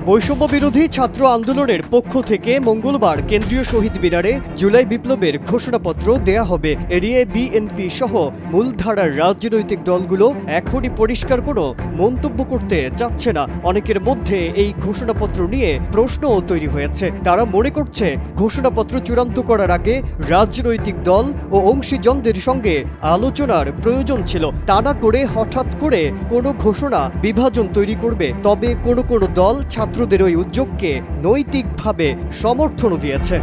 বৈষম্য বিরোধী ছাত্র আন্দোলনের পক্ষ থেকে মঙ্গলবার কেন্দ্রীয় শহীদ মিনারে জুলাই বিপ্লবের ঘোষণাপত্র দেয়া হবে। এড়িয়ে বিএনপি সহ মূলধারার রাজনৈতিক দলগুলো এখনই পরিষ্কার কোনো মন্তব্য করতে চাচ্ছে না। অনেকের মধ্যে এই ঘোষণাপত্র নিয়ে প্রশ্নও তৈরি হয়েছে। তারা মনে করছে ঘোষণাপত্র চূড়ান্ত করার আগে রাজনৈতিক দল ও অংশীজনদের সঙ্গে আলোচনার প্রয়োজন ছিল। তা না করে হঠাৎ করে কোনো ঘোষণা বিভাজন তৈরি করবে। তবে কোনো কোনো দল ছাত্রদের ওই উদ্যোগকে নৈতিকভাবে সমর্থনও দিয়েছে।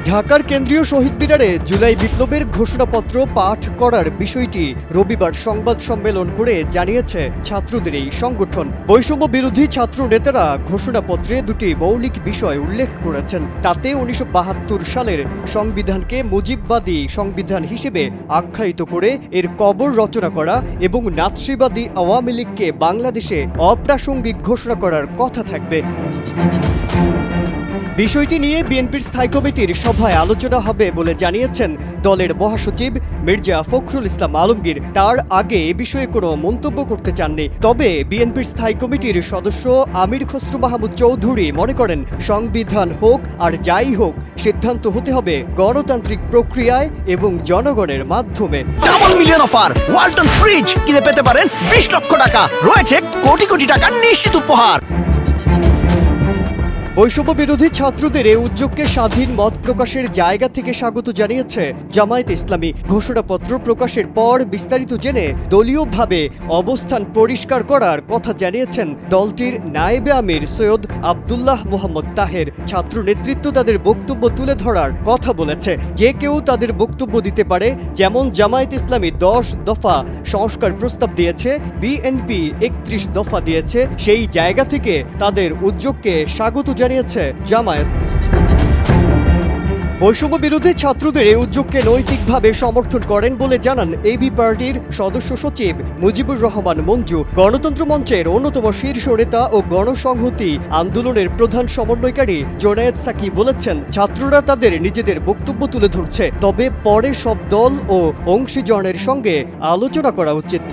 ঢাকার কেন্দ্রীয় শহীদ মিনারে জুলাই বিপ্লবের ঘোষণাপত্র পাঠ করার বিষয়টি রবিবার সংবাদ সম্মেলন করে জানিয়েছে ছাত্রদের এই সংগঠন। বৈষম্য বিরোধী ছাত্র নেতারা ঘোষণাপত্রে দুটি মৌলিক বিষয় উল্লেখ করেছেন। তাতে 1972 সালের সংবিধানকে মুজিববাদী সংবিধান হিসেবে আখ্যায়িত করে এর কবর রচনা করা এবং নাৎসিবাদী আওয়ামী লীগকে বাংলাদেশে অপ্রাসঙ্গিক ঘোষণা করার কথা থাকবে। বিষয়টি নিয়ে বিএনপির স্থায়ী কমিটির সভায় আলোচনা হবে বলে জানিয়েছেন দলের মহাসচিব মির্জা ফখরুল ইসলাম আলমগীর। তার আগে এ বিষয়ে কোনো মন্তব্য করতে চাননি। তবে বিএনপির স্থায়ী কমিটির সদস্য আমির খসরু মাহমুদ চৌধুরী মনে করেন, সংবিধান হোক আর যাই হোক, সিদ্ধান্ত হতে হবে গণতান্ত্রিক প্রক্রিয়ায় এবং জনগণের মাধ্যমে। Double million offer Walton fridge কিনে পেতে পারেন 20 লক্ষ টাকা, রয়েছে কোটি কোটি টাকার নিশ্চিত উপহার। বৈষম্য বিরোধী ছাত্রদের এই উদ্যোগকে স্বাধীন মত প্রকাশের জায়গা থেকে স্বাগত জানিয়েছে জামায়াতে ইসলামী। ঘোষণাপত্র প্রকাশের পর বিস্তারিত জেনে দলীয়ভাবে অবস্থান পরিষ্কার করার কথা জানিয়েছেন দলটির নায়েবে আমির সৈয়দ আব্দুল্লাহ মোহাম্মদ তাহের। ছাত্র নেতৃত্ব তাদের বক্তব্য তুলে ধরার কথা বলেছে। যে কেউ তাদের বক্তব্য দিতে পারে, যেমন জামায়াতে ইসলামী 10 দফা সংস্কার প্রস্তাব দিয়েছে, বিএনপি 31 দফা দিয়েছে। সেই জায়গা থেকে তাদের উদ্যোগকে স্বাগত জানিয়েছে জামায়াত। বৈষম্য বিরোধী ছাত্রদের এই উদ্যোগকে নৈতিকভাবে সমর্থন করেন বলে জানান এবি পার্টির সদস্য সচিব মুজিবুর রহমান মঞ্জু। গণতন্ত্র মঞ্চের অন্যতম শীর্ষ নেতা ও গণসংহতি আন্দোলনের প্রধান সমন্বয়কারী জোনায়েদ সাকি বলেছেন, ছাত্ররা তাদের নিজেদের বক্তব্য তুলে ধরছে, তবে পরে সব দল ও অংশীজনের সঙ্গে আলোচনা করা উচিত।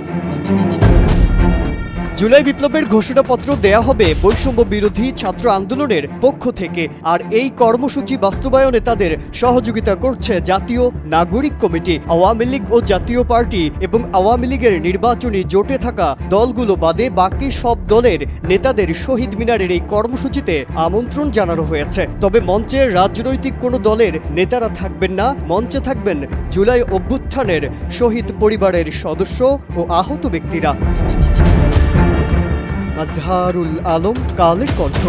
জুলাই বিপ্লবের ঘোষণাপত্র দেয়া হবে বৈষম্য বিরোধী ছাত্র আন্দোলনের পক্ষ থেকে। আর এই কর্মসূচি বাস্তবায়নে তাদের সহযোগিতা করছে জাতীয় নাগরিক কমিটি, আওয়ামী লীগ ও জাতীয় পার্টি এবং আওয়ামী লীগের নির্বাচনী জোটে থাকা দলগুলো বাদে বাকি সব দলের নেতাদের শহীদ মিনারের এই কর্মসূচিতে আমন্ত্রণ জানানো হয়েছে। তবে মঞ্চে রাজনৈতিক কোনো দলের নেতারা থাকবেন না। মঞ্চে থাকবেন জুলাই অভ্যুত্থানের শহীদ পরিবারের সদস্য ও আহত ব্যক্তিরা। আজহারুল আলম, কালের কণ্ঠ।